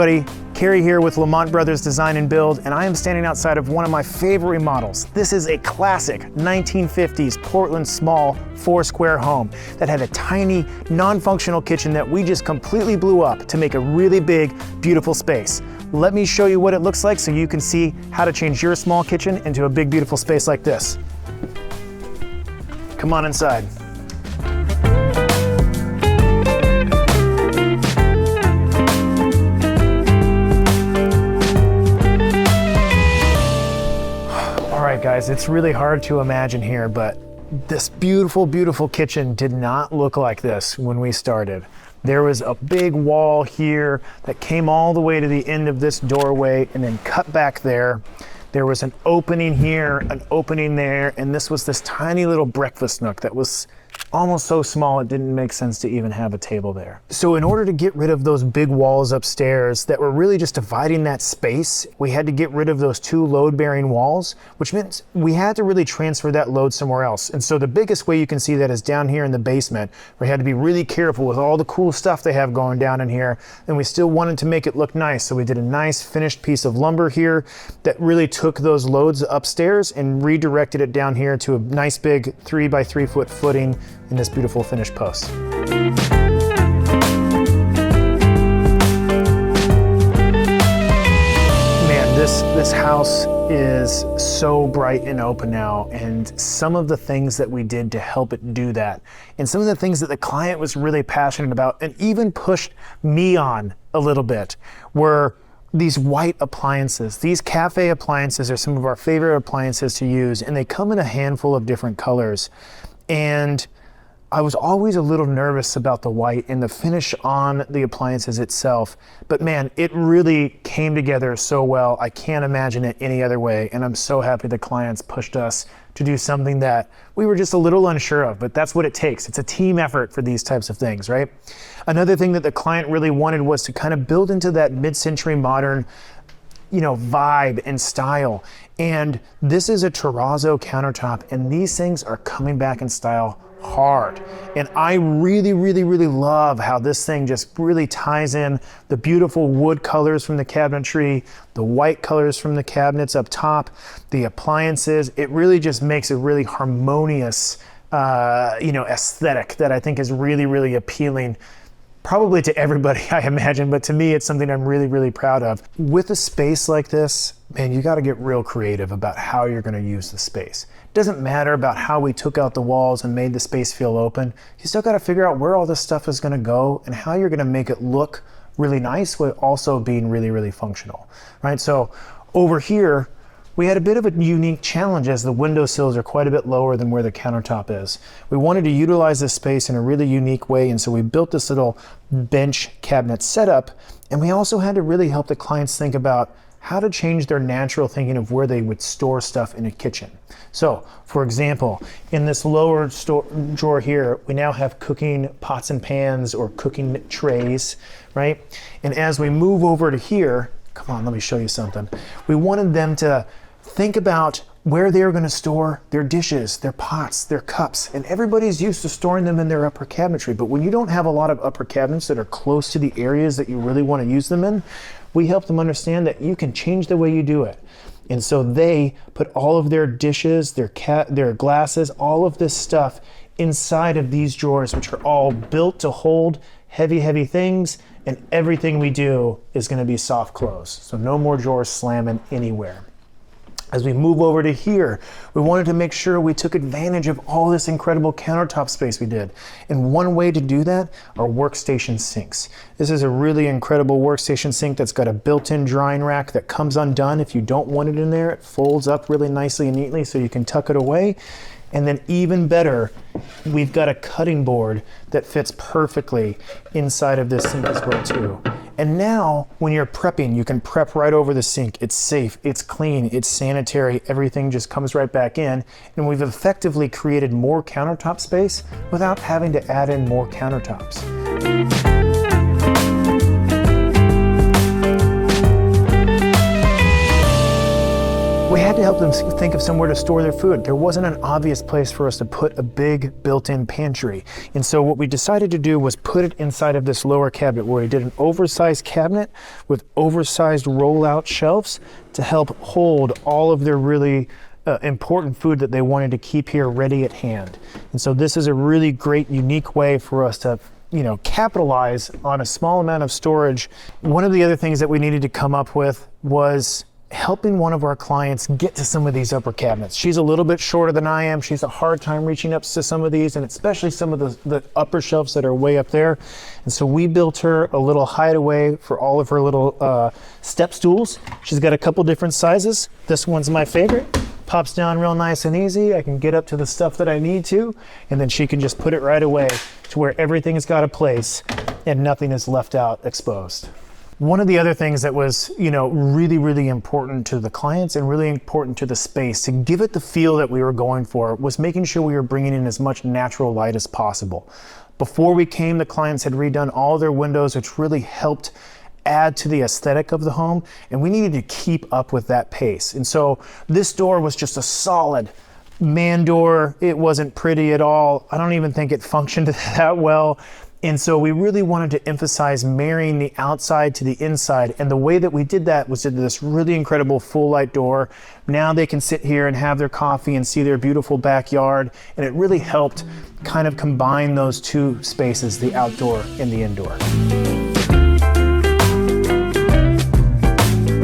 everybody, Kerry here with Lamont Brothers Design and Build, and I am standing outside of one of my favorite remodels. This is a classic 1950s Portland small 4-square home that had a tiny, non-functional kitchen that we just completely blew up to make a really big, beautiful space. Let me show you what it looks like so you can see how to change your small kitchen into a big, beautiful space like this. Come on inside. All right, guys, it's really hard to imagine here, but this beautiful, beautiful kitchen did not look like this when we started. There was a big wall here that came all the way to the end of this doorway and then cut back there. There was an opening here, an opening there, and this was this tiny little breakfast nook that was almost so small it didn't make sense to even have a table there. So in order to get rid of those big walls upstairs that were really just dividing that space, we had to get rid of those 2 load-bearing walls, which meant we had to really transfer that load somewhere else. And so the biggest way you can see that is down here in the basement. We had to be really careful with all the cool stuff they have going down in here, and we still wanted to make it look nice. So we did a nice finished piece of lumber here that really took those loads upstairs and redirected it down here to a nice big 3 by 3 foot footing in this beautiful finished post. Man, this house is so bright and open now, and some of the things that we did to help it do that, and some of the things that the client was really passionate about and even pushed me on a little bit, were these white appliances. These cafe appliances are some of our favorite appliances to use, and they come in a handful of different colors. And I was always a little nervous about the white and the finish on the appliances itself, but man, it really came together so well. I can't imagine it any other way, and I'm so happy the clients pushed us to do something that we were just a little unsure of, but that's what it takes. It's a team effort for these types of things, right? Another thing that the client really wanted was to kind of build into that mid-century modern, vibe and style. And this is a Terrazzo countertop, and these things are coming back in style hard. And I really, really, really love how this thing just really ties in the beautiful wood colors from the cabinetry, the white colors from the cabinets up top, the appliances. It really just makes a really harmonious, aesthetic that I think is really, really appealing. Probably to everybody, I imagine, but to me, it's something I'm really, really proud of. With a space like this, man, you gotta get real creative about how you're gonna use the space. It doesn't matter about how we took out the walls and made the space feel open. You still gotta figure out where all this stuff is gonna go and how you're gonna make it look really nice, while also being really, really functional, right? So over here, we had a bit of a unique challenge as the windowsills are quite a bit lower than where the countertop is. We wanted to utilize this space in a really unique way, and so we built this little bench cabinet setup, and we also had to really help the clients think about how to change their natural thinking of where they would store stuff in a kitchen. So, for example, in this lower drawer here, we now have cooking pots and pans or cooking trays, right? And as we move over to here, come on, let me show you something. We wanted them to think about where they're going to store their dishes, their pots, their cups, and everybody's used to storing them in their upper cabinetry. But when you don't have a lot of upper cabinets that are close to the areas that you really want to use them in, we help them understand that you can change the way you do it. And so they put all of their dishes, their glasses, all of this stuff inside of these drawers, which are all built to hold heavy, heavy things, and everything we do is going to be soft close. So no more drawers slamming anywhere. As we move over to here, we wanted to make sure we took advantage of all this incredible countertop space we did. And one way to do that are workstation sinks. This is a really incredible workstation sink that's got a built-in drying rack that comes undone. If you don't want it in there, it folds up really nicely and neatly so you can tuck it away. And then even better, we've got a cutting board that fits perfectly inside of this sink as well too. And now when you're prepping, you can prep right over the sink. It's safe, it's clean, it's sanitary, everything just comes right back in. And we've effectively created more countertop space without having to add in more countertops. We had to help them think of somewhere to store their food. There wasn't an obvious place for us to put a big built-in pantry. And so what we decided to do was put it inside of this lower cabinet, where we did an oversized cabinet with oversized rollout shelves to help hold all of their really important food that they wanted to keep here ready at hand. And so this is a really great, unique way for us to capitalize on a small amount of storage. One of the other things that we needed to come up with was helping one of our clients get to some of these upper cabinets. She's a little bit shorter than I am. She's a hard time reaching up to some of these, and especially some of the upper shelves that are way up there. And so we built her a little hideaway for all of her little step stools. She's got a couple different sizes. This one's my favorite. Pops down real nice and easy. I can get up to the stuff that I need to, and then she can just put it right away to where everything has got a place and nothing is left out exposed. One of the other things that was, really, really important to the clients and really important to the space to give it the feel that we were going for was making sure we were bringing in as much natural light as possible. Before we came, the clients had redone all their windows, which really helped add to the aesthetic of the home, and we needed to keep up with that pace. And so this door was just a solid man door. It wasn't pretty at all. I don't even think it functioned that well. And so we really wanted to emphasize marrying the outside to the inside. And the way that we did that was into this really incredible full light door. Now they can sit here and have their coffee and see their beautiful backyard. And it really helped kind of combine those two spaces, the outdoor and the indoor.